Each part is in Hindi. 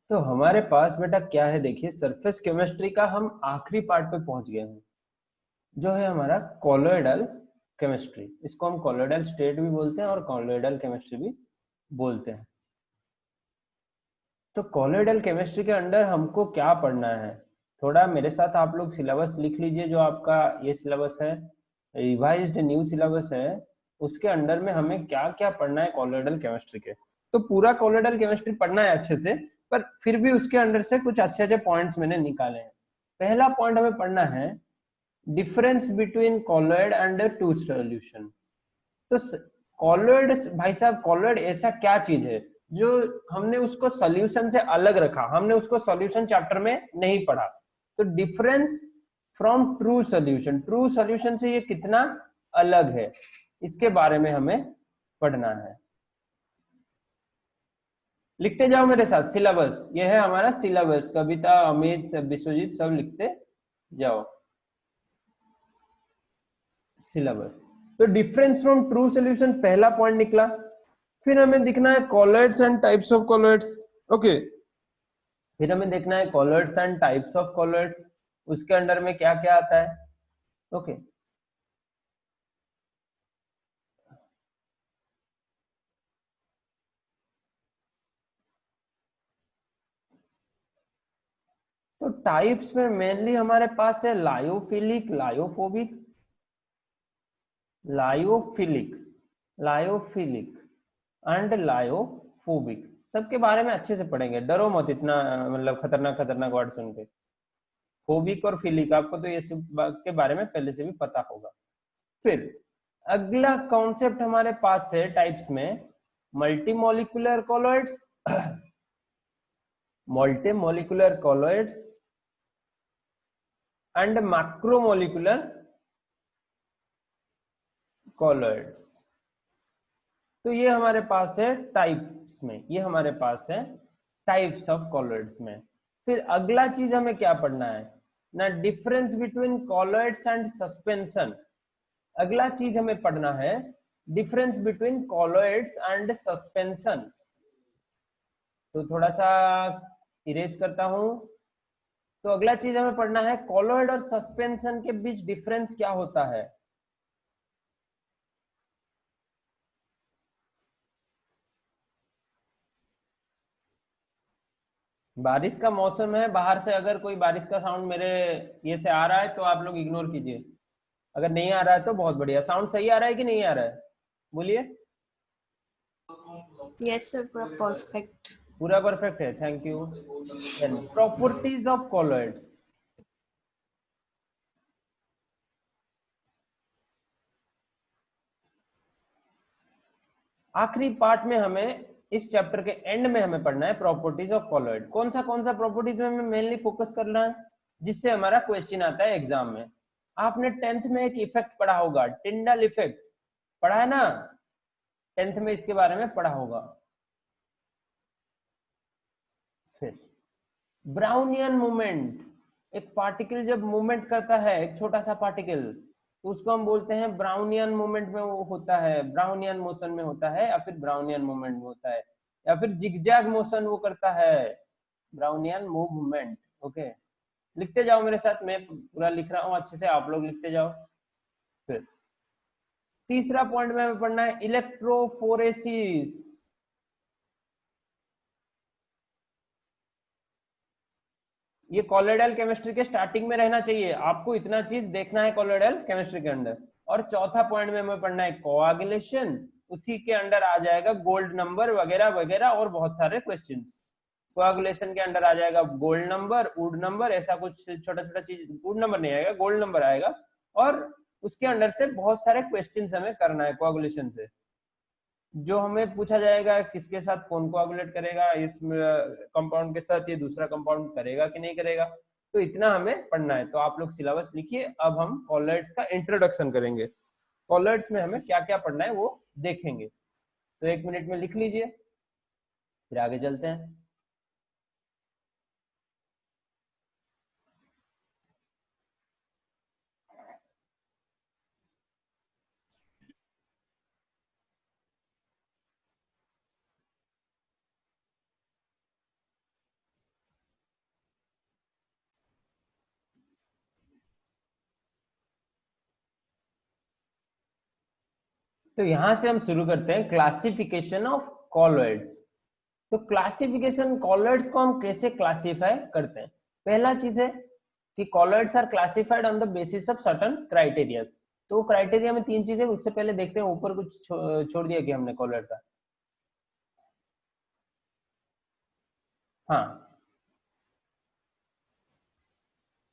तो हमारे पास बेटा क्या है, देखिए सरफेस केमिस्ट्री का हम आखिरी पार्ट पे पहुंच गए हैं, जो है हमारा कॉलोइडल केमिस्ट्री। इसको हम कॉलोइडल स्टेट भी बोलते हैं और कॉलोइडल केमिस्ट्री भी बोलते हैं। तो कॉलोइडल केमिस्ट्री के अंडर हमको क्या पढ़ना है, थोड़ा मेरे साथ आप लोग सिलेबस लिख लीजिए। जो आपका ये सिलेबस है, रिवाइज्ड न्यू सिलेबस है, उसके अंडर में हमें क्या क्या पढ़ना है कॉलोइडल केमिस्ट्री के। तो पूरा कॉलोइडल केमिस्ट्री पढ़ना है अच्छे से, पर फिर भी उसके अंडर से कुछ अच्छे अच्छे पॉइंट्स मैंने निकाले हैं। पहला पॉइंट हमें पढ़ना है difference between colloid and true solution. तो कॉलोइड, भाई साहब कॉलोइड ऐसा क्या चीज है जो हमने उसको सॉल्यूशन से अलग रखा, हमने उसको सॉल्यूशन चैप्टर में नहीं पढ़ा। तो difference from true solution, true solution से ये कितना अलग है, इसके बारे में हमें पढ़ना है। लिखते जाओ मेरे साथ सिलेबस, ये है हमारा सिलेबस। कविता, अमित, विश्वजीत सब लिखते जाओ सिलेबस। तो डिफरेंस फ्रॉम ट्रू सॉल्यूशन पहला पॉइंट निकला। फिर हमें दिखना है कॉलोइड्स एंड टाइप्स ऑफ कॉलोइड्स। ओके, फिर हमें देखना है कॉलोइड्स एंड टाइप्स ऑफ कॉलोइड्स, उसके अंडर में क्या क्या आता है। ओके, तो टाइप्स में मेनली हमारे पास है lyophilic, lyophobic, lyophilic, lyophilic and lyophobic. सबके बारे में अच्छे से पढ़ेंगे, डरो मत इतना, मतलब खतरनाक खतरनाक वर्ड सुन के। फोबिक और फिलिक आपको तो ये सब के बारे में पहले से भी पता होगा। फिर अगला कॉन्सेप्ट हमारे पास है टाइप्स में मल्टीमोलिकुलर कॉलोइड्स, मल्टीमोलिकुलर कॉलोइड्स एंड मैक्रोमोलिकुलर कॉलोइड्स। तो ये हमारे पास है टाइप्स में, ये हमारे पास है टाइप्स ऑफ कॉलोइड्स में। फिर अगला चीज हमें क्या पढ़ना है ना, डिफरेंस बिटवीन कॉलोइड्स एंड सस्पेंशन। अगला चीज हमें पढ़ना है डिफरेंस बिटवीन कॉलोइड्स एंड सस्पेंशन। तो थोड़ा सा इरेज करता हूं। तो अगला चीज हमें पढ़ना है कॉलोइड और सस्पेंशन के बीच डिफरेंस क्या होता है। बारिश का मौसम है, बाहर से अगर कोई बारिश का साउंड मेरे ये से आ रहा है तो आप लोग इग्नोर कीजिए। अगर नहीं आ रहा है तो बहुत बढ़िया। साउंड सही आ रहा है कि नहीं आ रहा है, बोलिए। यस सर, पूरा परफेक्ट। पूरा परफेक्ट है, thank you. Then properties of colloids. आखिरी पार्ट में हमें इस चैप्टर के एंड में हमें पढ़ना है प्रॉपर्टीज ऑफ कॉलोइड। कौन सा प्रॉपर्टीज में हमें मेनली फोकस करना है, जिससे हमारा क्वेश्चन आता है एग्जाम में। आपने टेंथ में एक इफेक्ट पढ़ा होगा, टिंडल इफेक्ट, पढ़ा है ना, टेंथ में इसके बारे में पढ़ा होगा। फिर ब्राउनियन मूवमेंट, एक पार्टिकल जब मूवमेंट करता है, एक छोटा सा पार्टिकल, तो उसको हम बोलते हैं ब्राउनियन मूवमेंट में वो होता है, ब्राउनियन मोशन में होता है, या फिर ब्राउनियन मूवमेंट में होता है, या फिर जिगजैग मोशन वो करता है, ब्राउनियन मूवमेंट। ओके, लिखते जाओ मेरे साथ, मैं पूरा लिख रहा हूँ अच्छे से, आप लोग लिखते जाओ। फिर तीसरा पॉइंट में हमें पढ़ना है इलेक्ट्रोफोरेसिस। ये कॉलोइडल केमिस्ट्री के स्टार्टिंग में रहना चाहिए, आपको इतना चीज देखना है कॉलोइडल केमिस्ट्री के अंदर। और चौथा पॉइंट में हमें पढ़ना है कोआगुलेशन, उसी के अंडर आ जाएगा गोल्ड नंबर वगैरह वगैरह और बहुत सारे क्वेश्चंस। कोआगुलेशन के अंडर आ जाएगा गोल्ड नंबर, वुड नंबर, ऐसा कुछ छोटा छोटा चीज, वुड नंबर नहीं आएगा, गोल्ड नंबर आएगा। और उसके अंडर से बहुत सारे क्वेश्चंस हमें करना है कोआगुलेशन से। जो हमें पूछा जाएगा किसके साथ कौन कोआगुलेट करेगा, इस कंपाउंड के साथ ये दूसरा कंपाउंड करेगा कि नहीं करेगा। तो इतना हमें पढ़ना है। तो आप लोग सिलेबस लिखिए, अब हम कॉलोइड्स का इंट्रोडक्शन करेंगे। कॉलोइड्स में हमें क्या क्या पढ़ना है वो देखेंगे। तो 1 मिनट में लिख लीजिए, फिर आगे चलते हैं। तो यहां से हम शुरू करते हैं क्लासिफिकेशन ऑफ कॉलॉइड्स। तो क्लासिफिकेशन कॉलॉइड्स को हम कैसे क्लासिफाई करते हैं? पहला चीज है कि colloids are classified on the basis of certain criteria. तो क्राइटेरिया में 3 चीजें, उससे पहले देखते हैं ऊपर कुछ छोड़ दिया कि हमने कॉलॉइड का। हाँ,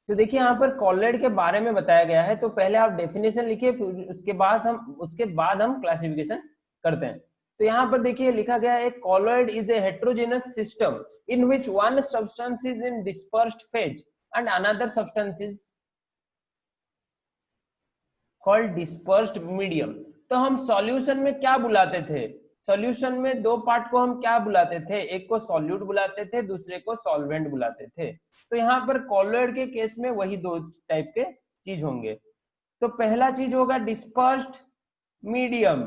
तो देखिए यहाँ पर कॉलॉइड के बारे में बताया गया है, तो पहले आप डेफिनेशन लिखिए, फिर उसके बाद हम क्लासिफिकेशन करते हैं। तो यहाँ पर देखिए लिखा गया है, colloid is a heterogeneous system in which one substance is in dispersed phase and another substance is called dispersed medium. तो हम सॉल्यूशन में क्या बुलाते थे? सॉल्यूशन में दो पार्ट को हम क्या बुलाते थे? एक को सॉल्यूट बुलाते थे, दूसरे को सॉल्वेंट बुलाते थे। तो यहाँ पर कॉलॉइड के केस में वही दो टाइप के चीज होंगे। तो पहला चीज होगा डिस्पर्स्ड मीडियम।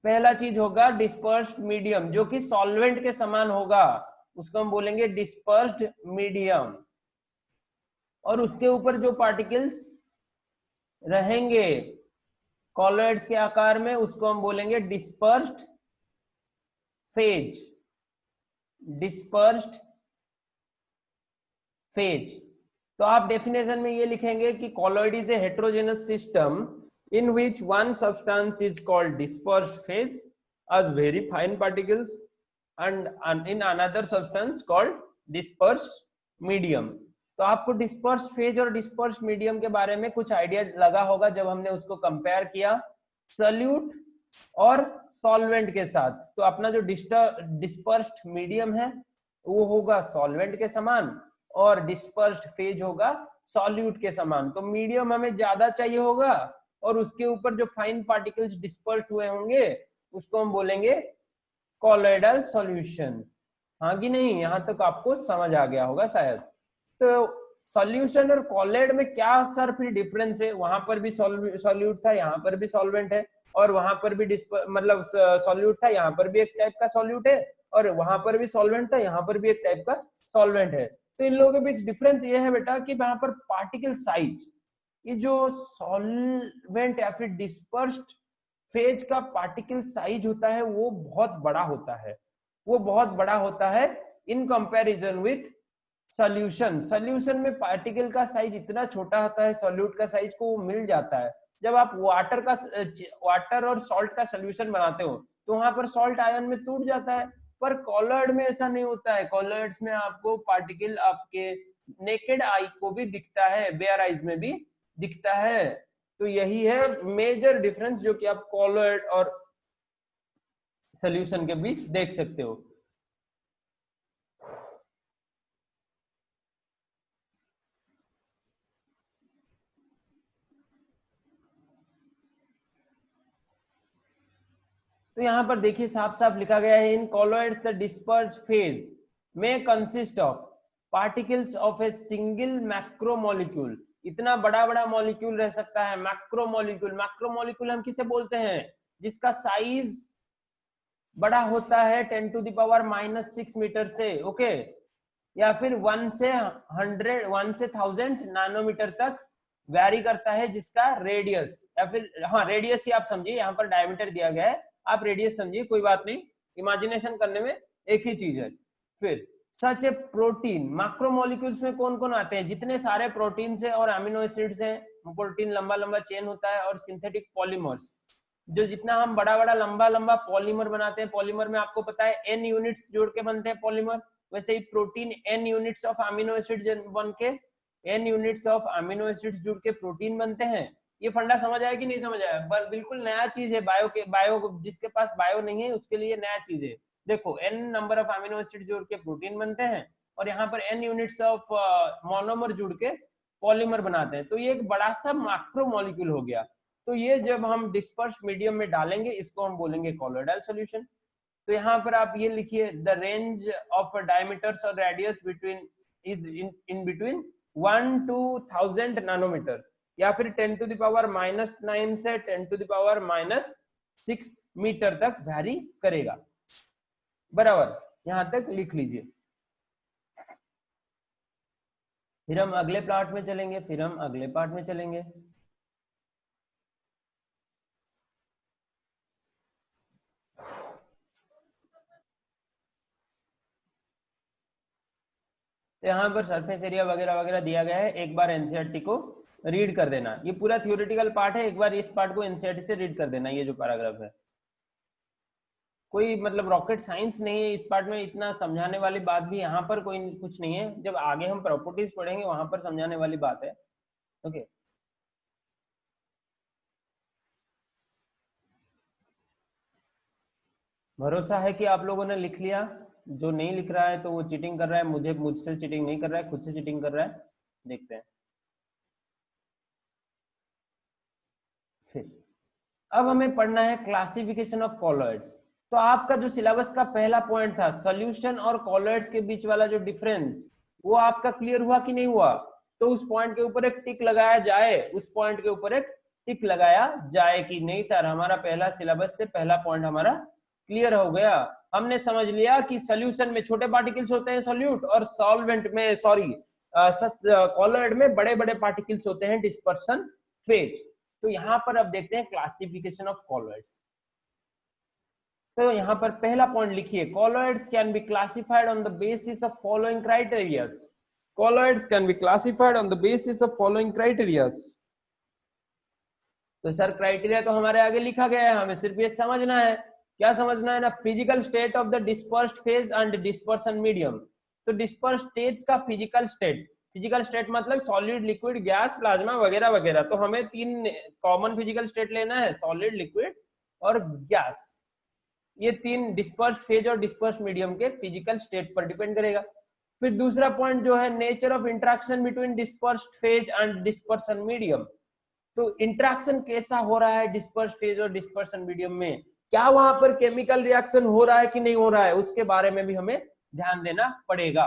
पहला चीज होगा डिस्पर्स्ड मीडियम, जो कि सॉल्वेंट के समान होगा, उसको हम बोलेंगे डिस्पर्स्ड मीडियम। और उसके ऊपर जो पार्टिकल्स रहेंगे कॉलॉइड्स के आकार में, उसको हम बोलेंगे डिस्पर्स्ड फेज। Dispersed phase. तो आप डेफिनेशन में ये लिखेंगे कि colloid is a heterogeneous system in which one substance is called dispersed phase as very fine particles and in another substance called dispersed medium। तो आपको डिस्पर्स फेज और डिस्पर्स मीडियम के बारे में कुछ आइडिया लगा होगा जब हमने उसको कंपेयर किया सॉल्यूट और सॉल्वेंट के साथ। तो अपना जो डिस्पर्स्ड मीडियम है वो होगा सॉल्वेंट के समान और डिस्पर्स्ड फेज होगा सॉल्यूट के समान। तो मीडियम हमें ज्यादा चाहिए होगा और उसके ऊपर जो फाइन पार्टिकल्स डिस्पर्स्ड हुए होंगे उसको हम बोलेंगे कॉलॉइडल सॉल्यूशन। हाँ कि नहीं? यहां तक आपको समझ आ गया होगा शायद। तो सॉल्यूशन और कॉलॉइड में क्या सर फिर डिफरेंस है? वहां पर भी सॉल्यूट था, यहाँ पर भी सॉल्वेंट है, और वहां पर भी मतलब सॉल्यूट था, यहाँ पर भी एक टाइप का सॉल्यूट है, और वहां पर भी सॉल्वेंट था, यहाँ पर भी एक टाइप का सॉल्वेंट है। तो इन लोगों के बीच डिफरेंस ये है बेटा कि वहां पर पार्टिकल साइज, ये जो सॉल्वेंट या फिर डिस्पर्स्ड फेज का पार्टिकल साइज होता है वो बहुत बड़ा होता है, वो बहुत बड़ा होता है in comparison with solution. Solution में पार्टिकल का साइज इतना छोटा होता है, सॉल्यूट का साइज को वो मिल जाता है। जब आप वाटर और सॉल्ट का सॉल्यूशन बनाते हो तो वहां पर सॉल्ट आयन में टूट जाता है, पर कॉलॉइड में ऐसा नहीं होता है। कॉलॉइड्स में आपको पार्टिकल आपके नेकेड आई को भी दिखता है, बेयर आइज में भी दिखता है। तो यही है मेजर डिफरेंस जो कि आप कॉलॉइड और सॉल्यूशन के बीच देख सकते हो। तो यहां पर देखिए साफ साफ लिखा गया है, इन कॉलॉइड्स द डिस्पर्स्ड फेज में consist of particles of a single macromolecule. इतना बड़ा बड़ा मॉलिक्यूल रह सकता है, मैक्रोमोलिक्यूल। मैक्रोमोलिक्यूल हम किसे बोलते हैं? जिसका साइज बड़ा होता है 10⁻⁻⁶ मीटर से, ओके, या फिर 1 से 1000 नैनोमीटर तक वैरी करता है जिसका रेडियस, या फिर हाँ रेडियस ही आप समझिए, यहाँ पर डायमीटर दिया गया है, आप रेडियस समझिए, कोई बात नहीं, इमेजिनेशन करने में एक ही चीज है। फिर सच ए प्रोटीन, मैक्रोमोलिक्यूल्स में कौन कौन आते हैं? जितने सारे प्रोटीन्स हैं और अमीनो एसिड्स हैं, प्रोटीन लंबा लंबा चेन होता है, और सिंथेटिक पॉलीमर्स, जो जितना हम बड़ा बड़ा लंबा लंबा पॉलीमर बनाते हैं, पॉलीमर में आपको पता है n यूनिट्स जोड़ के बनते हैं पॉलीमर, वैसे ही protein n units of amino acid बन के n units of amino acids जुड़ के प्रोटीन बनते हैं। ये फंडा समझ आया कि नहीं समझ आया? बिल्कुल नया चीज है, बायो जिसके पास बायो नहीं है उसके लिए नया चीज है। देखो n number of amino acid जोड़ के प्रोटीन बनते हैं, और यहाँ पर n यूनिट्स ऑफ मोनोमर जुड़ के पॉलीमर बनाते हैं। तो ये एक बड़ा सा मैक्रोमोलिक्यूल हो गया। तो ये जब हम डिस्पर्स मीडियम में डालेंगे इसको हम बोलेंगे कॉलॉइडल सॉल्यूशन। तो यहाँ पर आप ये लिखिए, द रेंज ऑफ डायमीटर्स और radius between is in between 1 to 1000 nanometre, या फिर 10⁻⁻⁹ से 10⁻⁻⁶ मीटर तक वैरी करेगा। बराबर, यहां तक लिख लीजिए। फिर हम अगले पार्ट में चलेंगे। तो यहाँ पर सरफेस एरिया वगैरह वगैरह दिया गया है, एक बार एनसीईआरटी को रीड कर देना। ये पूरा थ्योरेटिकल पार्ट है, एक बार इस पार्ट को एनसीईआरटी से रीड कर देना। ये जो पैराग्राफ है कोई मतलब रॉकेट साइंस नहीं है इस पार्ट में, इतना समझाने वाली बात भी यहाँ पर कोई कुछ नहीं है। जब आगे हम प्रॉपर्टीज पढ़ेंगे वहां पर समझाने वाली बात है। ओके, भरोसा है कि आप लोगों ने लिख लिया। जो नहीं लिख रहा है तो वो चीटिंग कर रहा है, मुझसे चीटिंग नहीं कर रहा है, खुद से चीटिंग कर रहा है। देखते हैं फिर। अब हमें पढ़ना है क्लासिफिकेशन ऑफ कॉलॉइड्स। तो आपका जो सिलेबस का पहला पॉइंट था सोल्यूशन और कॉलॉइड्स के बीच वाला जो डिफरेंस, वो आपका क्लियर हुआ कि नहीं हुआ? तो उस पॉइंट के ऊपर एक टिक लगाया जाए, उस पॉइंट के ऊपर एक टिक लगाया जाए कि नहीं सर हमारा पहला सिलेबस से पहला पॉइंट हमारा क्लियर हो गया। हमने समझ लिया कि सोल्यूशन में छोटे पार्टिकल्स होते हैं सोल्यूट, और सॉल्वेंट में सॉरी कॉलॉइड में बड़े बड़े पार्टिकल्स होते हैं डिस्पर्शन फेज। तो यहाँ पर अब देखते हैं क्लासिफिकेशन ऑफ कॉलॉइड्स। तो यहाँ पर पहला पॉइंट लिखिए, colloids can be classified on the basis of following criterias. Colloids can be classified on the basis of following criterias. तो सर क्राइटेरिया तो हमारे आगे लिखा गया है, हमें सिर्फ ये समझना है। क्या समझना है ना? Physical state of the dispersed phase and dispersion medium. तो डिस्पर्स स्टेट का फिजिकल स्टेट, फिजिकल स्टेट मतलब सॉलिड, लिक्विड, गैस, प्लाज्मा वगैरह वगैरह। तो हमें तीन कॉमन फिजिकल स्टेट लेना है, सॉलिड, लिक्विड और गैस। ये तीन डिस्पर्स्ड फेज और डिस्पर्स्ड मीडियम के फिजिकल स्टेट पर डिपेंड करेगा। फिर दूसरा पॉइंट जो है nature of interaction between dispersed phase and dispersion medium. तो इंटरेक्शन कैसा हो रहा है डिस्पर्स फेज और डिस्पर्सन मीडियम में, क्या वहां पर केमिकल रिएक्शन हो रहा है कि नहीं हो रहा है, उसके बारे में भी हमें ध्यान देना पड़ेगा।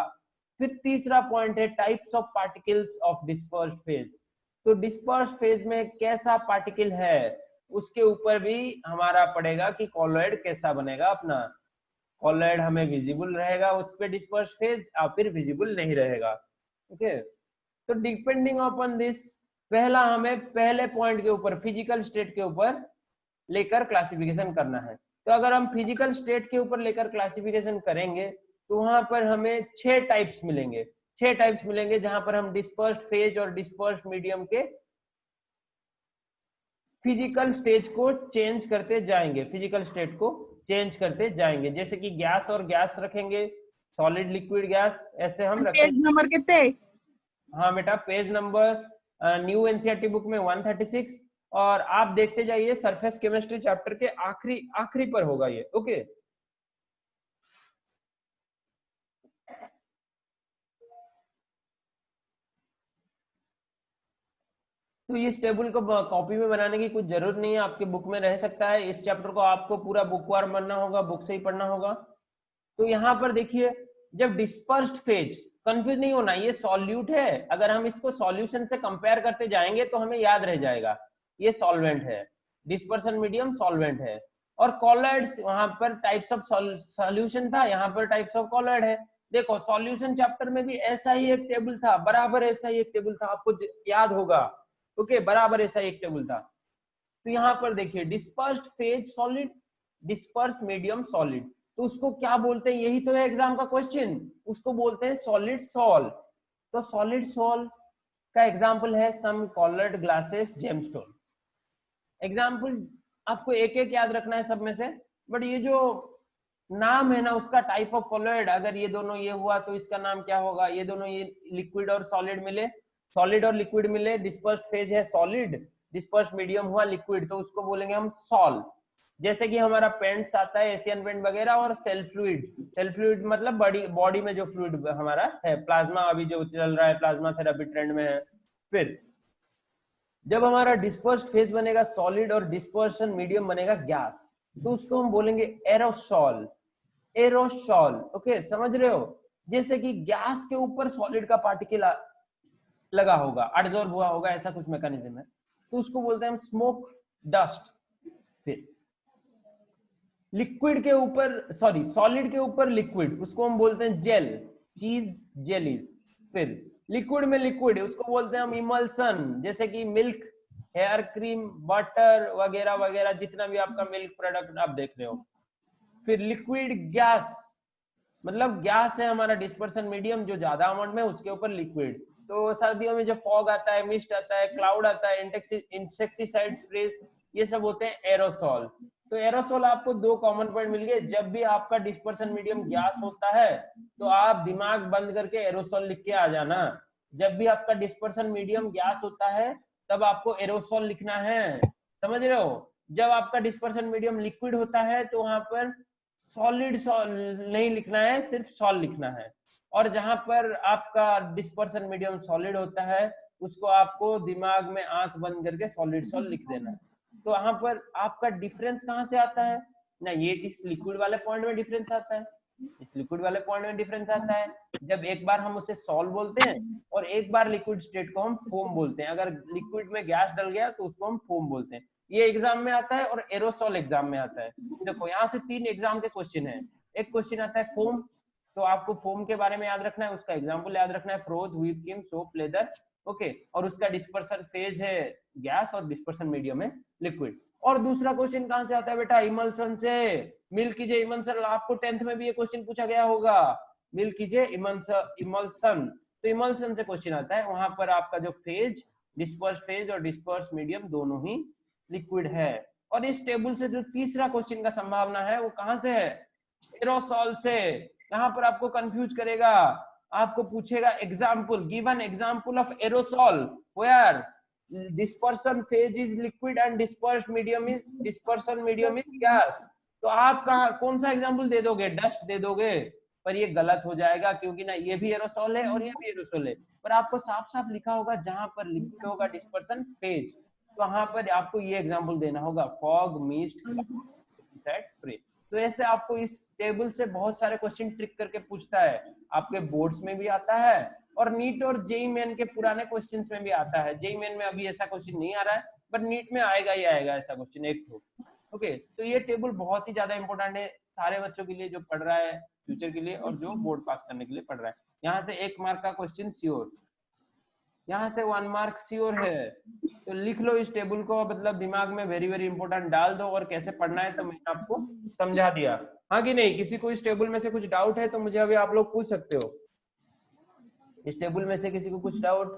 फिर तीसरा पॉइंट है types of particles of dispersed phase. तो डिस्पर्स्ड फेज में कैसा पार्टिकल है उसके ऊपर भी हमारा पड़ेगा कि कॉलॉइड कैसा बनेगा अपना। कॉलॉइड हमें विजिबल रहेगा उस पे डिस्पर्स्ड फेज, या फिर विजिबल नहीं रहेगा। ओके, तो डिपेंडिंग अपॉन दिस पहला हमें पहले पॉइंट के ऊपर फिजिकल स्टेट के ऊपर लेकर क्लासिफिकेशन करना है। तो अगर हम फिजिकल स्टेट के ऊपर लेकर क्लासिफिकेशन करेंगे तो वहां पर हमें 6 टाइप्स मिलेंगे। 6 टाइप्स मिलेंगे जहां पर हम डिस्पर्स्ड फेज और डिस्पर्स्ड मीडियम के फिजिकल स्टेज को चेंज करते जाएंगे, फिजिकल स्टेट को चेंज करते जाएंगे। जैसे कि गैस और गैस रखेंगे, सॉलिड, लिक्विड, गैस, ऐसे हम रखेंगे। पेज नंबर कितने? हाँ बेटा, page number new NCERT book में 136, और आप देखते जाइए सरफेस केमिस्ट्री चैप्टर के आखिरी आखिरी पर होगा ये। ओके, तो इस टेबल को कॉपी में बनाने की कुछ जरूरत नहीं है, आपके बुक में रह सकता है। इस चैप्टर को आपको पूरा बुकवार पढ़ना होगा, बुक से ही पढ़ना होगा। तो यहाँ पर देखिए, जब डिस्पर्स्ड फेज, कंफ्यूज नहीं होना, ये सॉल्यूट है। अगर हम इसको सॉल्यूशन से कंपेयर करते जाएंगे तो हमें याद रह जाएगा ये सॉल्वेंट है, डिस्पर्सन मीडियम सॉल्वेंट है। और कॉलॉइड्स वहां पर टाइप्स ऑफ सॉल्यूशन था, यहाँ पर टाइप्स ऑफ कॉलॉइड है। देखो सॉल्यूशन चैप्टर में भी ऐसा ही एक टेबल था, बराबर ऐसा ही एक टेबल था, आपको याद होगा। ओके, बराबर ऐसा एक टेबल था। तो यहाँ पर देखिए dispersed phase solid, disperse medium solid, तो उसको क्या बोलते हैं? यही तो है एग्जाम का क्वेश्चन, उसको बोलते हैं सॉलिड सॉल। तो सॉलिड सॉल का एग्जांपल है सम कॉलर्ड ग्लासेस जेमस्टोन। एग्जांपल आपको एक एक याद रखना है सब में से, बट ये जो नाम है ना उसका टाइप ऑफ कॉलॉइड, अगर ये दोनों ये हुआ तो इसका नाम क्या होगा? ये दोनों ये लिक्विड और सॉलिड मिले, सॉलिड और लिक्विड मिले, डिस्पर्स्ड फेज है सॉलिड, डिस्पर्स्ड मीडियम हुआ लिक्विड, तो उसको बोलेंगे हम सॉल। जैसे कि हमारा पेंट्स आता है एशियन पेंट वगैरह, और सेल्फ फ्लूइड, सेल्फ फ्लूइड मतलब बॉडी में जो फ्लूइड हमारा है, प्लाज्मा अभी जो चल रहा है, प्लाज्मा थेरेपी ट्रेंड में है। फिर जब हमारा डिस्पर्स्ड फेज बनेगा सॉलिड और डिस्पर्शन मीडियम बनेगा गैस, तो उसको हम बोलेंगे एरोसॉल, एरोसॉल। ओके, समझ रहे हो? जैसे कि गैस के ऊपर सॉलिड का पार्टिकल लगा होगा, एडजॉर्ब हुआ होगा, ऐसा कुछ मैकेनिज्म है, तो उसको बोलते हैं हम स्मोक डस्ट। फिर लिक्विड के ऊपर सॉरी सॉलिड के ऊपर लिक्विड, उसको हम बोलते हैं जेल, चीज, जेलीज। फिर लिक्विड में लिक्विड, उसको बोलते हैं हम इमल्सन, जैसे कि मिल्क, हेयर क्रीम, बटर वगैरह वगैरह, जितना भी आपका मिल्क प्रोडक्ट आप देख रहे हो। फिर लिक्विड गैस, मतलब गैस है हमारा डिस्पर्सन मीडियम जो ज्यादा अमाउंट में, उसके ऊपर लिक्विड। तो सर्दियों में जो फॉग आता है, मिस्ट आता है, क्लाउड आता है, इंसेक्टिसाइड स्प्रेस, ये सब होते हैं एरोसॉल। तो एरोसॉल आपको दो कॉमन पॉइंट मिल गए। जब भी आपका डिस्पर्सन मीडियम गैस होता है तो आप दिमाग बंद करके एरोसॉल लिख के आ जाना। जब भी आपका डिस्पर्सन मीडियम गैस होता है तब आपको एरोसॉल लिखना है, समझ रहे हो। जब आपका डिस्पर्सन मीडियम लिक्विड होता है तो वहां पर सॉलिड नहीं लिखना है, सिर्फ सॉल लिखना है। और जहां पर आपका डिस्पर्सन मीडियम सॉलिड होता है उसको आपको दिमाग में आंख बंद करके सॉलिड सॉल लिख देना है। तो वहां पर आपका डिफरेंस कहाँ से आता है ना, ये इस लिक्विड वाले पॉइंट में डिफरेंस आता है, इस लिक्विड वाले पॉइंट में डिफरेंस आता है। जब एक बार हम उसे सॉल बोलते हैं और एक बार लिक्विड स्टेट को हम फोम बोलते हैं। अगर लिक्विड में गैस डल गया तो उसको हम फोम बोलते हैं। ये एग्जाम में आता है और एरोसॉल एग्जाम में आता है। देखो यहाँ से 3 एग्जाम के क्वेश्चन है। एक क्वेश्चन आता है फोम, तो आपको फोम के बारे में याद रखना है, उसका एग्जाम्पल याद रखना है, froth, whip cream, soap, leather, okay. और उसका डिस्पर्सन फेज है गैस और डिस्पर्सन मीडियम है लिक्विड। और दूसरा क्वेश्चन कहां से आता है बेटा, इमल्सन से। मिल कीजिए इमल्सन, आपको 10th में भी ये क्वेश्चन पूछा गया होगा, मिल कीजिए इमल्सन। तो इमल्सन से क्वेश्चन आता है, वहां पर आपका जो फेज, डिस्पर्स फेज और डिस्पर्स मीडियम दोनों ही लिक्विड है। और इस टेबल से जो तीसरा क्वेश्चन का संभावना है वो कहां से है, एरोसॉल से। यहाँ पर आपको कंफ्यूज करेगा, आपको पूछेगा example, give an example of aerosol where dispersion phase is liquid and dispersed medium is gas। तो आप कौन सा एग्जांपल दे दोगे, डस्ट दे दोगे, पर ये गलत हो जाएगा क्योंकि ना ये भी एरोसॉल है और ये भी एरोसॉल है। पर आपको साफ साफ लिखा होगा जहां पर लिक्विड होगा डिस्पर्सन फेज, तो वहां पर आपको ये एग्जांपल देना होगा, फॉग, मिस्ट, क्लाउड, स्प्रे। तो ऐसे आपको इस टेबल से बहुत सारे क्वेश्चन ट्रिक करके पूछता है, आपके बोर्ड्स में भी आता है और नीट और जेई मेन के पुराने क्वेश्चंस में भी आता है। जेई मेन में अभी ऐसा क्वेश्चन नहीं आ रहा है, बट नीट में आएगा ही आएगा ऐसा क्वेश्चन एक तो। ओके, तो ये टेबल बहुत ही ज्यादा इंपॉर्टेंट है सारे बच्चों के लिए जो पढ़ रहा है फ्यूचर के लिए और जो बोर्ड पास करने के लिए पढ़ रहा है। यहाँ से 1 मार्क का क्वेश्चन श्योर, यहाँ से 1 मार्क श्योर है। तो लिख लो इस टेबल को, मतलब दिमाग में वेरी वेरी इंपॉर्टेंट डाल दो। और कैसे पढ़ना है तो मैंने आपको समझा दिया, हाँ कि नहीं। किसी को इस टेबल में से कुछ डाउट है तो मुझे अभी आप लोग पूछ सकते हो। इस टेबल में से किसी को कुछ डाउट,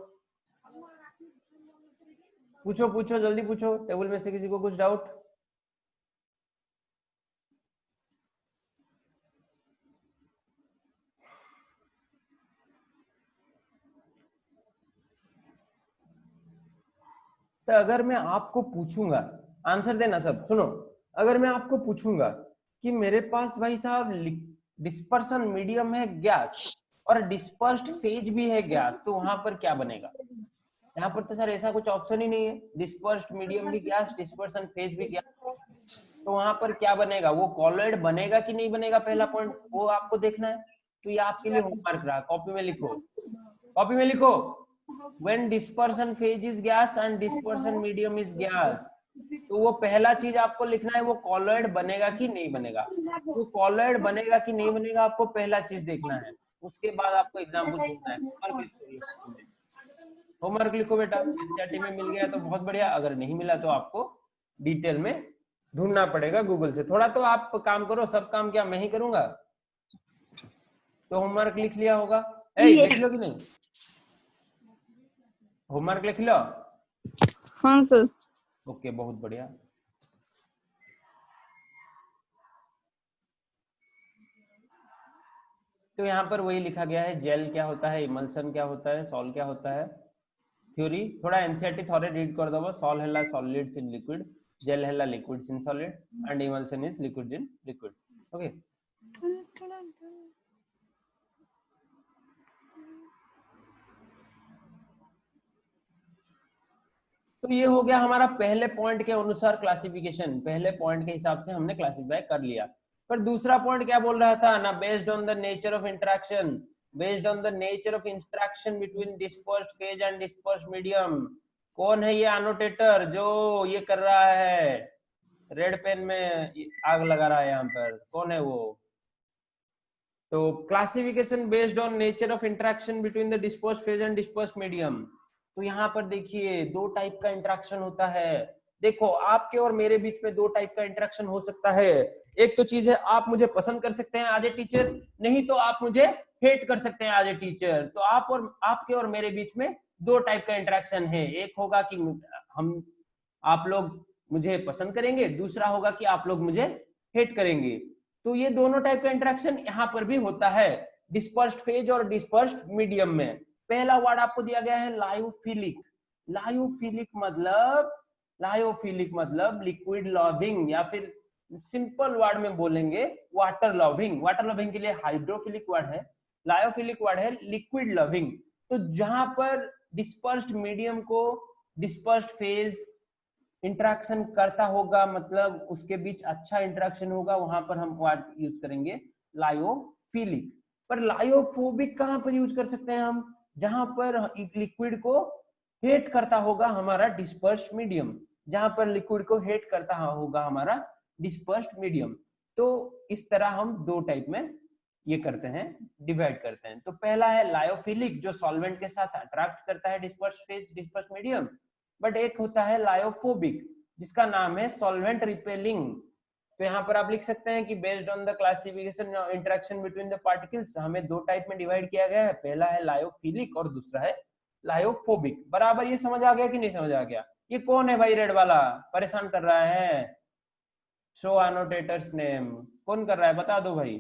पूछो पूछो जल्दी पूछो, टेबल में से किसी को कुछ डाउट। तो अगर मैं आपको पूछूंगा, आंसर देना सब, सुनो। अगर मैं आपको पूछूंगा कि मेरे पास भाई साहब डिस्पर्सन मीडियम है गैस और डिस्पर्स्ड फेज भी है गैस, तो वहां पर क्या बनेगा। यहाँ पर तो सर ऐसा कुछ ऑप्शन ही नहीं है, डिस्पर्स्ड मीडियम भी गैस, डिस्पर्सन फेज भी गैस, तो वहां पर क्या बनेगा, वो कॉलॉइड बनेगा कि नहीं बनेगा, पहला पॉइंट वो आपको देखना है। तो ये आपके लिए होमवर्क रहा, कॉपी में लिखो, कॉपी में लिखो, when dispersion phase is gas and dispersion medium is gas। तो वो पहला चीज आपको लिखना है, वो कॉलॉइड बनेगा कि नहीं बनेगा। वो कॉलॉइड बनेगा कि नहीं बनेगा आपको पहला चीज देखना है, उसके बाद आपको एग्जाम्पल ढूंढना है। होमवर्क लिखो बेटा, एनसीईआरटी में मिल गया तो बहुत बढ़िया, अगर नहीं मिला तो आपको डिटेल में ढूंढना पड़ेगा गूगल से। थोड़ा तो आप काम करो, सब काम क्या मैं ही करूंगा। तो होमवर्क लिख लिया होगा, लिख लो कि नहीं, होमवर्क लिख लो। हाँ सर। ओके, बहुत बढ़िया। तो यहाँ पर वही लिखा गया है, जेल क्या होता है, इमल्सन क्या होता है, सॉल क्या होता है। थ्योरी थोड़ा एनसीईआरटी थोड़े रीड कर दो। सॉल हैला सॉलिड्स इन लिक्विड, जेल हैला liquids in solid and emulsion is liquid in liquid. Okay, तो ये हो गया हमारा पहले पॉइंट के अनुसार क्लासिफिकेशन, पहले पॉइंट के हिसाब से हमने क्लासिफाई कर लिया। पर दूसरा पॉइंट क्या बोल रहा था ना, based on the nature of interaction, based on the nature of interaction between dispersed phase and dispersed medium. कौन है ये एनोटेटर जो ये कर रहा है, रेड पेन में आग लगा रहा है यहाँ पर, कौन है वो। तो classification based on nature of interaction between the dispersed phase and dispersed medium. तो यहाँ पर देखिए 2 टाइप का इंटरेक्शन होता है, देखो आपके और मेरे बीच में दो टाइप का इंटरेक्शन हो सकता है। एक तो चीज है आप मुझे पसंद कर सकते हैं एज ए टीचर, नहीं तो आप मुझे हेट कर सकते हैं एज ए टीचर। तो आपके और मेरे बीच में दो टाइप का इंटरेक्शन है। एक होगा कि हम आप लोग मुझे पसंद करेंगे, दूसरा होगा कि आप लोग मुझे हेट करेंगे। तो ये दोनों टाइप का इंटरेक्शन यहाँ पर भी होता है, डिस्पर्स्ड फेज और डिस्पर्स्ड मीडियम में। पहला वर्ड आपको दिया गया है लायोफिलिक। लायोफिलिक मतलब लिक्विड लविंग, या फिर सिंपल वर्ड में बोलेंगे वाटर लविंग। वाटर लविंग के लिए हाइड्रोफिलिक वर्ड है, लायोफिलिक वर्ड है लिक्विड लविंग। तो जहां पर डिस्पर्स्ड मीडियम को डिस्पर्स्ड फेज इंटरेक्शन करता होगा, मतलब उसके बीच अच्छा इंटरेक्शन होगा, वहां पर हम वर्ड यूज करेंगे लायोफिलिक। पर लायोफोबिक कहां पर यूज कर सकते हैं हम? जहां पर लिक्विड को हेट करता होगा हमारा डिस्पर्स्ड मीडियम, जहां पर लिक्विड को हेट करता होगा हमारा डिस्पर्स्ड मीडियम। तो इस तरह हम दो टाइप में ये करते हैं, डिवाइड करते हैं। तो पहला है लायोफिलिक, जो सॉल्वेंट के साथ अट्रैक्ट करता है dispersed phase, dispersed medium. But एक होता है लायोफोबिक, जिसका नाम है सॉल्वेंट रिपेलिंग। तो यहाँ पर आप लिख सकते हैं कि based on the classification interaction between the particles, हमें दो टाइप में डिवाइड किया गया है। पहला है लायोफिलिक और दूसरा है लायोफोबिक। बराबर ये समझ आ गया कि नहीं समझ आ गया? ये कौन है भाई रेड वाला परेशान कर रहा है? शो एनोटेटर्स नेम कौन कर रहा है, बता दो भाई।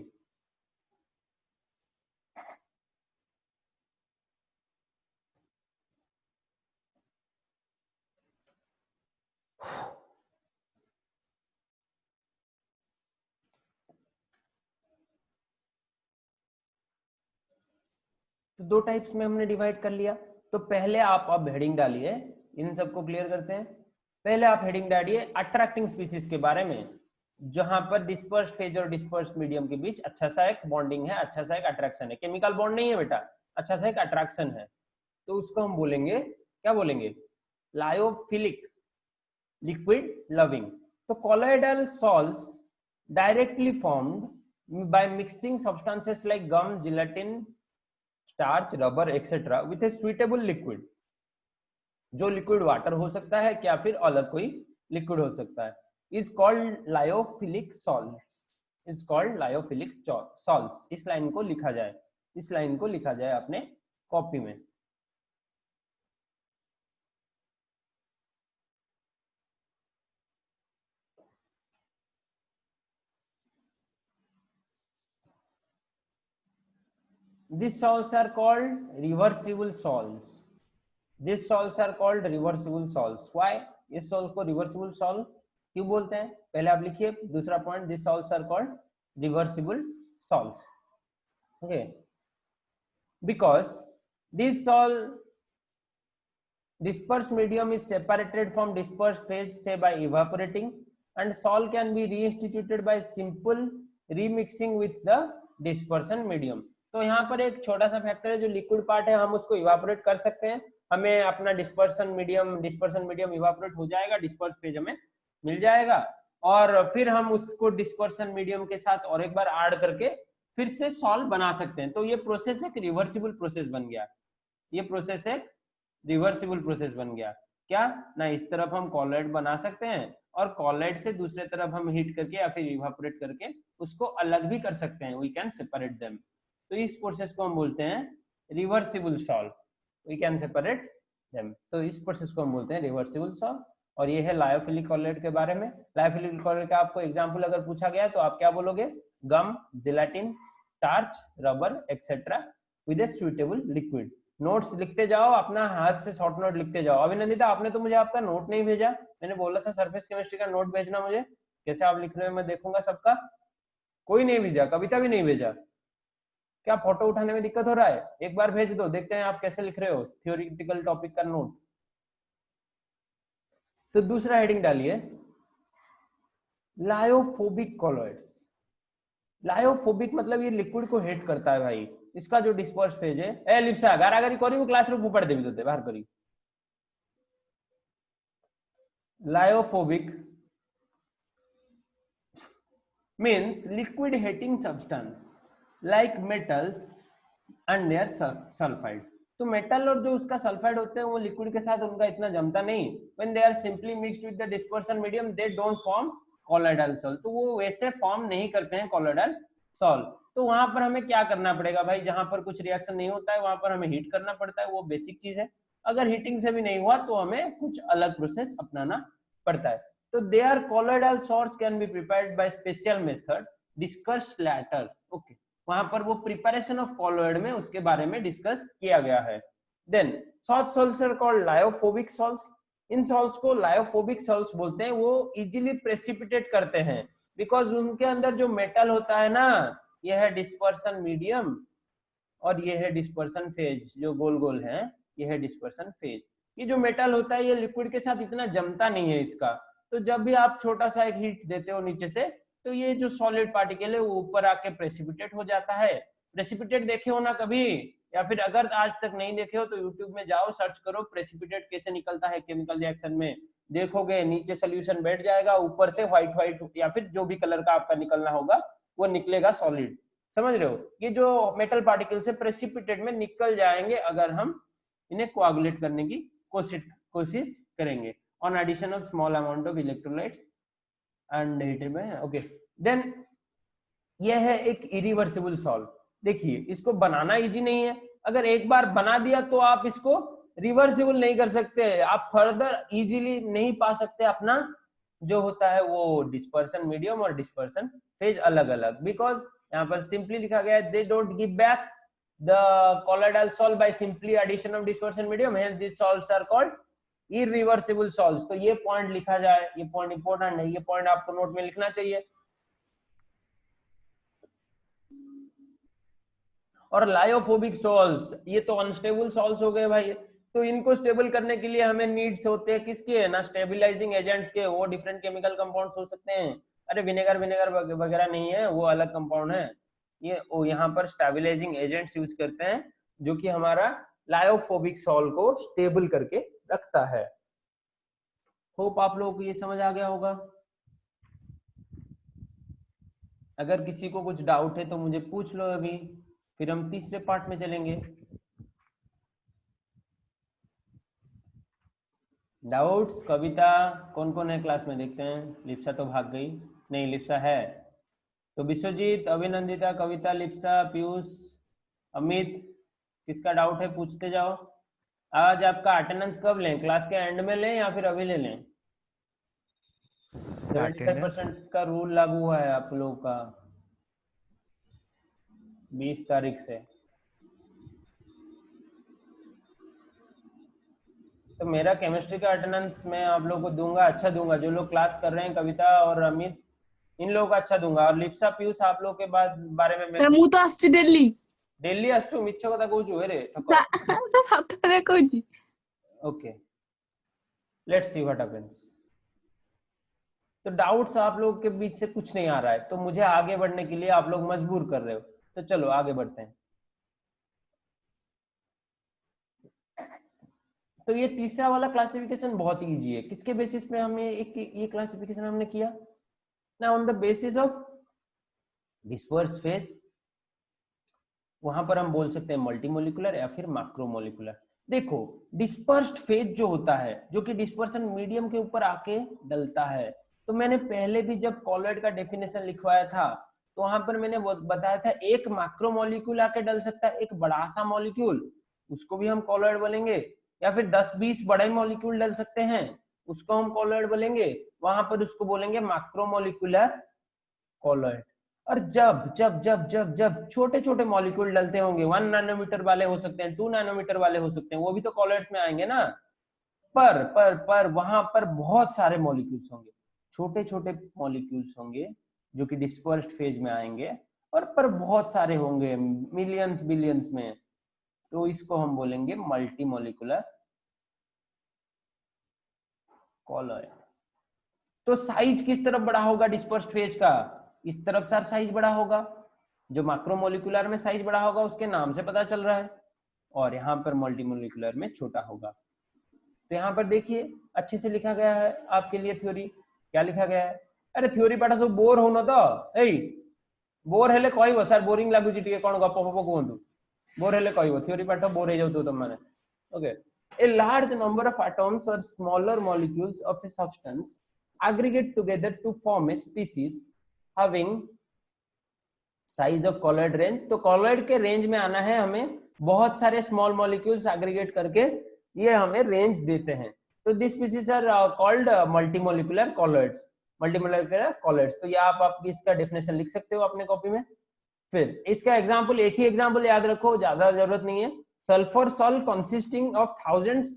तो दो टाइप्स में हमने डिवाइड कर लिया। तो पहले आप अब हेडिंग डालिए, इन सबको क्लियर करते हैं। पहले आप हेडिंग डालिए अट्रैक्टिंग स्पीसीज के बारे में, जहां पर डिस्पर्स्ड फेज और डिस्पर्स्ड मीडियम के बीच अच्छा सा एक बॉन्डिंग है, अच्छा सा एक अट्रैक्शन है। केमिकल बॉन्ड नहीं है बेटा, अच्छा सा एक अट्रैक्शन है। तो उसको हम बोलेंगे, क्या बोलेंगे? Lyophilic, liquid loving. तो colloidal salts directly formed by mixing substances like gum, gelatin, starch, rubber, etc. with a suitable liquid, जो लिक्विड वाटर हो सकता है या फिर अलग कोई लिक्विड हो सकता है, is called lyophilic salts. Is called lyophilic salts. इस लाइन को लिखा जाए, इस लाइन को लिखा जाए अपने कॉपी में। These salts are called reversible salts. These salts are called reversible salts. Why? इस सॉल्ट को रिवर्सिबल सॉल्ट क्यों बोलते हैं? पहले आप लिखिए दूसरा point, this salts are called reversible salts. Okay, because this salt dispersed medium is separated from dispersed phase say by evaporating, and salt can be reinstituted by simple remixing with the dispersion medium. तो यहाँ पर एक छोटा सा फैक्टर है, जो लिक्विड पार्ट है हम उसको इवापोरेट कर सकते हैं, हमें अपना डिस्पर्सन मीडियम इवापोरेट हो जाएगा, डिस्पर्स फेज हमें मिल जाएगा, और फिर हम उसको डिस्पर्सन मीडियम के साथ और एक बार ऐड करके फिर से सॉल्ट बना सकते हैं। तो ये प्रोसेस एक रिवर्सिबल प्रोसेस बन गया, ये प्रोसेस एक रिवर्सिबल प्रोसेस बन गया। क्या ना, इस तरफ हम कॉलॉइड बना सकते हैं और कॉलॉइड से दूसरे तरफ हम हीट करके या फिर इवापोरेट करके उसको अलग भी कर सकते हैं, वी कैन सेपरेट देम। तो इस प्रोसेस को हम बोलते हैं reversible salt, we can separate them. तो इस प्रोसेस को हम बोलते हैं रिवर्सिबल सॉल्ट। और ये है लायोफिलिक कॉलॉइड के बारे में। लायोफिलिक कॉलॉइड का आपको एग्जांपल अगर पूछा गया तो आप क्या बोलोगे? Gum, gelatin, starch, rubber etcetera with a suitable liquid. Notes लिखते जाओ, अपना हाथ से शॉर्ट नोट लिखते जाओ। अभिनंदिता, आपने तो मुझे आपका नोट नहीं भेजा, मैंने बोला था सरफेस केमिस्ट्री का नोट भेजना मुझे, कैसे आप लिख रहे हो मैं देखूंगा सबका। कोई नहीं भेजा, कविता भी नहीं भेजा। क्या फोटो उठाने में दिक्कत हो रहा है? एक बार भेज दो, देखते हैं आप कैसे लिख रहे हो थ्योरेटिकल टॉपिक का नोट। तो दूसरा हेडिंग डालिए लायोफोबिक कॉलॉइड्स। लायोफोबिक मतलब ये लिक्विड को हेट करता है भाई। इसका जो डिस्पर्स फेज है, ए लिप्सा गारागारी करी क्लासरूम ऊपर देवी देते बाहर करी। Lyophobic means liquid hating substance like metals and their sulfide। तो मेटल और जो उसका सल्फाइड होते हैं वो लिक्विड के साथ उनका इतना जमता नहीं, when they are simply mixed with the dispersion medium they don't form colloidal salt, तो वो वैसे फॉर्म नहीं करते हैं कॉलोइडल सॉल्ट। तो वहां पर हमें क्या करना पड़ेगा भाई, जहां पर कुछ रिएक्शन नहीं होता है वहां पर हमें हीट करना पड़ता है, वो बेसिक चीज है। अगर हीटिंग से भी नहीं हुआ तो हमें कुछ अलग प्रोसेस अपनाना पड़ता है। तो there colloidal salts can be prepared by special method discussed later. Okay, वहां पर वो प्रिपरेशन ऑफ कॉलोइड में उसके बारे में डिस्कस किया गया है। Then salt salts are called lyophobic salts. इन सॉल्ट्स को लायोफोबिक सॉल्ट्स बोलते हैं, वो इजीली प्रेसिपिटेट करते हैं बिकॉज उनके अंदर जो मेटल होता है ना, यह है डिस्पर्सन मीडियम और ये है डिस्पर्सन फेज, जो गोल गोल है ये है डिस्पर्सन फेज। ये जो मेटल होता है ये लिक्विड के साथ इतना जमता नहीं है इसका, तो जब भी आप छोटा सा एक हीट देते हो नीचे से तो ये जो सॉलिड पार्टिकल है वो ऊपर आके प्रेसिपिटेट हो जाता है। प्रेसिपिटेट देखे हो ना कभी, या फिर अगर आज तक नहीं देखे हो तो यूट्यूब में जाओ, सर्च करो प्रेसिपिटेट कैसे निकलता है केमिकल रिएक्शन में, देखोगे नीचे सोल्यूशन बैठ जाएगा, ऊपर से व्हाइट व्हाइट या फिर जो भी कलर का आपका निकलना होगा वो निकलेगा सॉलिड। समझ रहे हो, ये जो मेटल पार्टिकल से प्रेसिपिटेट में निकल जाएंगे अगर हम इन्हें कोआगुलेट करने की कोशिश करेंगे on addition of small amount of electrolytes and heated में। ओके, देन ये है एक इरिवर्सिबल सॉल्ट। देखिए इसको बनाना इजी नहीं है, अगर एक बार बना दिया तो आप इसको रिवर्सिबल नहीं कर सकते, आप फर्दर इजीली नहीं पा सकते अपना जो होता है वो डिस्पर्सन मीडियम और डिस्पर्सन फेज अलग अलग, बिकॉज यहाँ पर सिंपली लिखा गया है they don't give back the colloidal salt by simply addition of dispersion medium, hence these salts are called irreversible salts। तो ये पॉइंट लिखा जाए, ये पॉइंट इंपॉर्टेंट है, ये पॉइंट आपको नोट में लिखना चाहिए। और लायोफोबिक सॉल्ट्स, ये तो अनस्टेबल सॉल्ट्स हो गए भाई, तो इनको स्टेबल करने के लिए हमें नीड्स होते हैं किसके ना, स्टेबलाइजिंग एजेंट्स के। वो डिफरेंट केमिकल कंपाउंड्स हो सकते हैं, अरे विनेगर वगैरह नहीं है, वो अलग कंपाउंड है, ये वो यहाँ पर स्टेबलाइजिंग एजेंट्स यूज करते हैं जो कि हमारा लायोफोबिक सॉल्ट को स्टेबल करके रखता है। होप आप लोगों को ये समझ आ गया होगा। अगर किसी को कुछ डाउट है तो मुझे पूछ लो अभी, फिर हम तीसरे पार्ट में चलेंगे। डाउट्स? कविता कौन कौन है क्लास में, देखते हैं। लिप्सा तो भाग गई, नहीं लिप्सा है, तो विश्वजीत, अभिनंदिता, कविता, लिप्सा, पीयूष, अमित, किसका डाउट है पूछते जाओ। आज आपका अटेंडेंस कब लें, क्लास के एंड में लें या फिर अभी ले लें? 75% का रूल लागू हुआ है आप लोगों का 20 तारीख से, तो मेरा केमिस्ट्री का अटेंडेंस मैं आप लोगों को दूंगा, अच्छा दूंगा। जो लोग क्लास कर रहे हैं, कविता और अमित, इन लोगों का अच्छा दूंगा। और लिप्सा, पीयूष, आप लोग के बाद बारे में सर ମୁଁ ତ ଆସିଛି डेली आसु मिछ कथा कहूछु रे सर सतरे कहूची। Okay, let's see what happens. तो डाउट्स आप लोग के बीच से कुछ नहीं आ रहा है, तो मुझे आगे बढ़ने के लिए आप लोग मजबूर कर रहे हो, तो चलो आगे बढ़ते हैं। तो ये तीसरा वाला क्लासिफिकेशन बहुत इजी है। किसके बेसिस पे हमें ये क्लासिफिकेशन हमने किया ना, on the basis of disperse phase. वहां पर हम बोल सकते हैं मल्टीमोलिकुलर या फिर मैक्रोमोलिकुलर। देखो डिस्पर्स्ड फेज जो होता है, जो कि डिस्पर्सन मीडियम के ऊपर आके डलता है, तो मैंने पहले भी जब कॉलॉइड का डेफिनेशन लिखवाया था तो वहां पर मैंने बताया था एक मैक्रोमोलिक्यूल आके डल सकता है, एक बड़ा सा मॉलिक्यूल, उसको भी हम कॉलॉइड बोलेंगे, या फिर 10-20 बड़े मॉलिक्यूल डल सकते हैं, उसको हम कॉलॉइड बोलेंगे, वहां पर उसको बोलेंगे मैक्रोमोलिकुलर कॉलॉइड। और जब जब जब जब जब छोटे छोटे मॉलिक्यूल डलते होंगे, 1 नैनोमीटर वाले हो सकते हैं, 2 नैनोमीटर वाले हो सकते हैं, वो भी तो कॉलॉइड्स में आएंगे ना। पर वहां पर बहुत सारे मॉलिक्यूल्स होंगे, छोटे छोटे मॉलिक्यूल्स होंगे जो कि डिस्पर्स्ड फेज में आएंगे, और पर बहुत सारे होंगे मिलियंस बिलियंस में, तो इसको हम बोलेंगे मल्टी मॉलिक्यूलर कॉलॉइड। तो साइज किस तरफ बड़ा होगा डिस्पर्स्ड फेज का, इस तरफ सर साइज बड़ा होगा, जो मैक्रोमोलिकुलर में साइज बड़ा होगा उसके नाम से पता चल रहा है, और यहाँ पर मल्टीमोलिकुलर में छोटा होगा। तो यहाँ पर देखिए अच्छे से लिखा गया है आपके लिए थ्योरी। क्या लिखा गया है, अरे थ्योरी पाठ सब बोर होना तो ए बोर हेले कहबो सर बोरिंग लागुची टिके कोन गप गप कहंतु, बोर हेले कहबो थ्योरी पाठ बोर हे जाउतो तुम माने okay a large number of atoms or smaller molecules of a substance aggregate together to form a species having size of colloid range। तो colloid के रेंज में आना है हमें, बहुत सारे स्मॉल मॉलिक्यूल्स एग्रीगेट करके ये हमें रेंज देते हैं। तो this species are called multimolecular colloids, multimolecular colloids. तो ये आप इसका डेफिनेशन लिख सकते हो अपने कॉपी में। फिर इसका एग्जांपल, एक ही एग्जांपल याद रखो, ज्यादा जरूरत नहीं है। Sulphur salt consisting of thousands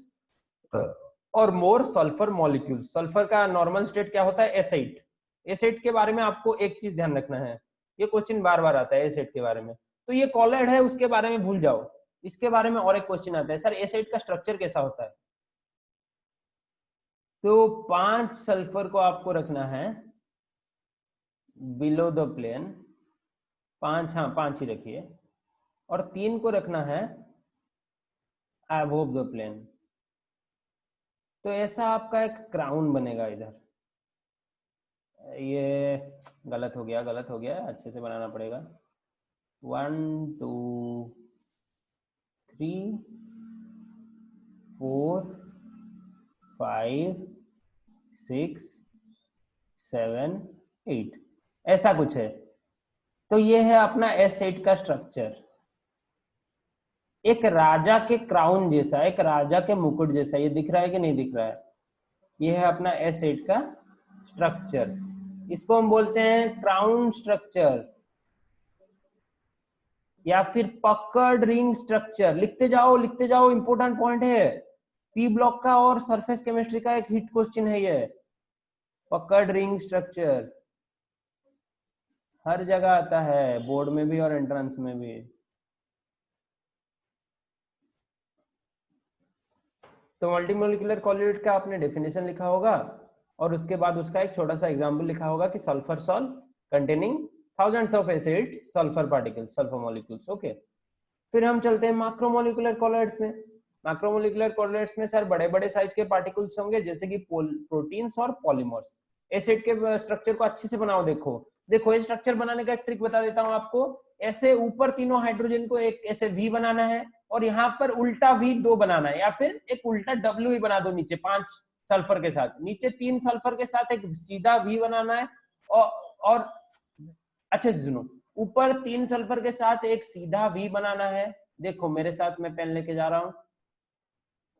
और मोर सल्फर मॉलिक्यूल्स। सल्फर का नॉर्मल स्टेट क्या होता है? एसिड। एसिड के बारे में आपको एक चीज ध्यान रखना है, ये क्वेश्चन बार बार आता है एसिड के बारे में। तो ये कॉलॉइड है, उसके बारे में भूल जाओ, इसके बारे में और एक क्वेश्चन आता है, सर एसिड का स्ट्रक्चर कैसा होता है? तो 5 सल्फर को आपको रखना है बिलो द प्लेन, 5, हाँ 5 ही रखिए, और 3 को रखना है अबव द प्लेन। तो ऐसा आपका एक क्राउन बनेगा इधर। ये गलत हो गया, अच्छे से बनाना पड़ेगा। 1 2 3 4 5 6 7 8 ऐसा कुछ है। तो ये है अपना एस8 का स्ट्रक्चर, एक राजा के क्राउन जैसा, एक राजा के मुकुट जैसा। ये दिख रहा है कि नहीं दिख रहा है? ये है अपना एस8 का स्ट्रक्चर, इसको हम बोलते हैं क्राउन स्ट्रक्चर या फिर पकड़ रिंग स्ट्रक्चर। लिखते जाओ, इंपॉर्टेंट पॉइंट है, पी ब्लॉक का और सरफेस केमिस्ट्री का एक हिट क्वेश्चन है ये। पकड़ रिंग स्ट्रक्चर हर जगह आता है, बोर्ड में भी और एंट्रेंस में भी। तो मल्टीमोलिकुलर कॉलॉइड का आपने डेफिनेशन लिखा होगा और उसके बाद उसका एक छोटा सा एग्जांपल लिखा होगा कि sulphur salt containing thousands of acid sulphur particles, sulphur molecules. Okay, फिर हम चलते हैं मैक्रोमोलिकुलर कॉलॉइड्स में। मैक्रोमोलिकुलर कॉलॉइड्स में सर बड़े बड़े साइज के पार्टिकल्स होंगे, जैसे कि प्रोटीन्स और पॉलीमर्स। एसिड के स्ट्रक्चर को अच्छे से बनाओ। देखो ये स्ट्रक्चर बनाने का एक ट्रिक बता देता हूं आपको। ऐसे ऊपर तीनों हाइड्रोजन को एक ऐसे वी बनाना है और यहाँ पर उल्टा वी 2 बनाना है, या फिर एक उल्टा डब्ल्यू ही बना दो नीचे 5 सल्फर के साथ, नीचे 3 सल्फर के साथ एक सीधा वी बनाना है। और अच्छे से सुनो, ऊपर 3 सल्फर के साथ एक सीधा वी बनाना है। देखो मेरे साथ, मैं पेन लेके जा रहा हूं,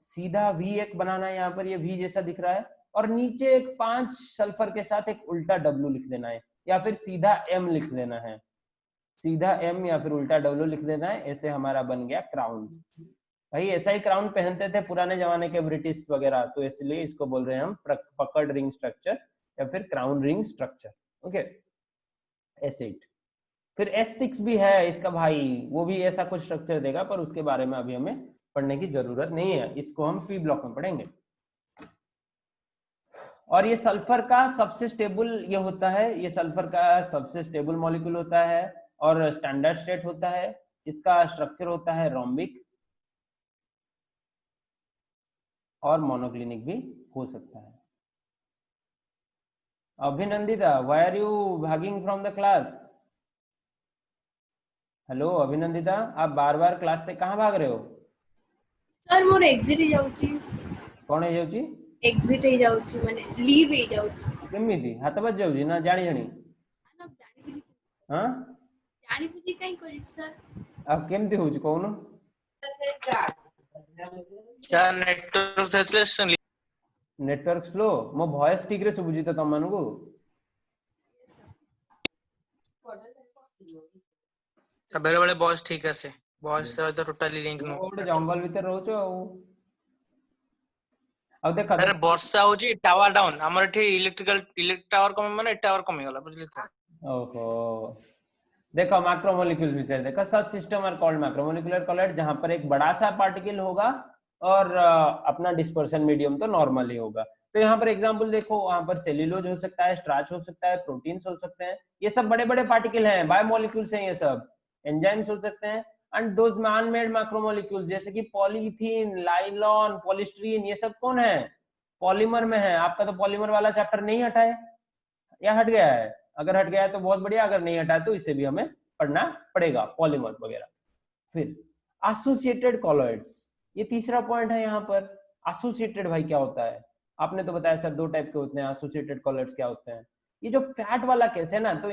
सीधा वी एक बनाना है, यहाँ पर ये वी जैसा दिख रहा है, और नीचे एक 5 सल्फर के साथ एक उल्टा डब्ल्यू लिख देना है, या फिर सीधा एम लिख देना है, सीधा एम या फिर उल्टा डब्ल्यू लिख देना है। ऐसे हमारा बन गया क्राउन। भाई ऐसा ही क्राउन पहनते थे पुराने जमाने के ब्रिटिश वगैरह, तो इसलिए इसको बोल रहे हैं हम पकड़ रिंग स्ट्रक्चर या फिर crown ring structure. Okay, acid. फिर S6 भी है इसका भाई, वो भी ऐसा कुछ स्ट्रक्चर देगा, पर उसके बारे में अभी हमें पढ़ने की जरूरत नहीं है, इसको हम पी ब्लॉक में पढ़ेंगे। और ये सल्फर का सबसे स्टेबल ये होता है, ये सल्फर का सबसे स्टेबल मॉलिक्यूल होता है और स्टैंडर्ड स्टेट होता है। इसका स्ट्रक्चर होता है रोम्बिक और मोनोक्लिनिक भी हो सकता है। अभिनंदिता, व्हाई आर यू भागिंग from the class? Hello Abhinandita, आप बार बार क्लास से कहाँ भाग रहे हो? सर मोर एग्जिट ही जाउची। कौन है जाउची? एग्जिट ही जाउची माने लीव ही जाउची। केमिति हाथ बज जाउची ना जानी जानी? ना जानी बुझी। हां जानी बुझी काई करी सर? अब केमिति होची कोन? क्या नेटवर्क स्लो, मो वॉइस ठीक रे सुबुजी त तम मानगु। तो बेले बेले वॉइस ठीक है, वॉइस तो टोटली लिंक नो। ओडे जंगल भीतर रहउछो अब देख अरे वर्षा होजी, टावर डाउन हमर एठी इलेक्ट्रिक टावर कम माने टावर कमी गला बुझली त। ओहो, देखो मैक्रोमोलिक्यूल फीचर देखो, such system are called macromolecular colloid, जहां पर एक बड़ा सा पार्टिकल होगा और अपना डिस्पर्सन मीडियम तो नॉर्मल ही होगा। तो यहाँ पर एग्जांपल देखो, वहां पर सेल्यूलोज हो सकता है, स्टार्च हो सकता है, प्रोटीन्स हो सकते हैं, ये सब बड़े बड़े पार्टिकल हैं, बायोमोलिक्यूल्स हैं, ये सब एंजाइम्स हो सकते हैं। And those man made macromolecules जैसे कि पॉलीथीन, लाइलॉन, पॉलीस्टीरीन, ये सब कौन है? पॉलीमर में है। आपका तो पॉलीमर वाला चैप्टर नहीं हटा है या हट गया है? अगर हट गया है तो बहुत बढ़िया, अगर नहीं हटा है तो इसे भी हमें पढ़ना पड़ेगा, पॉलीमर वगैरह। फिर एसोसिएटेड कॉलॉइड्स, ये तीसरा पॉइंट है यहाँ पर। एसोसिएटेड भाई क्या होता है, आपने तो बताया सर 2 टाइप के होते हैं एसोसिएटेड कॉलॉइड्स क्या होते हैं। ये जो फैट वाला केस है ना, तो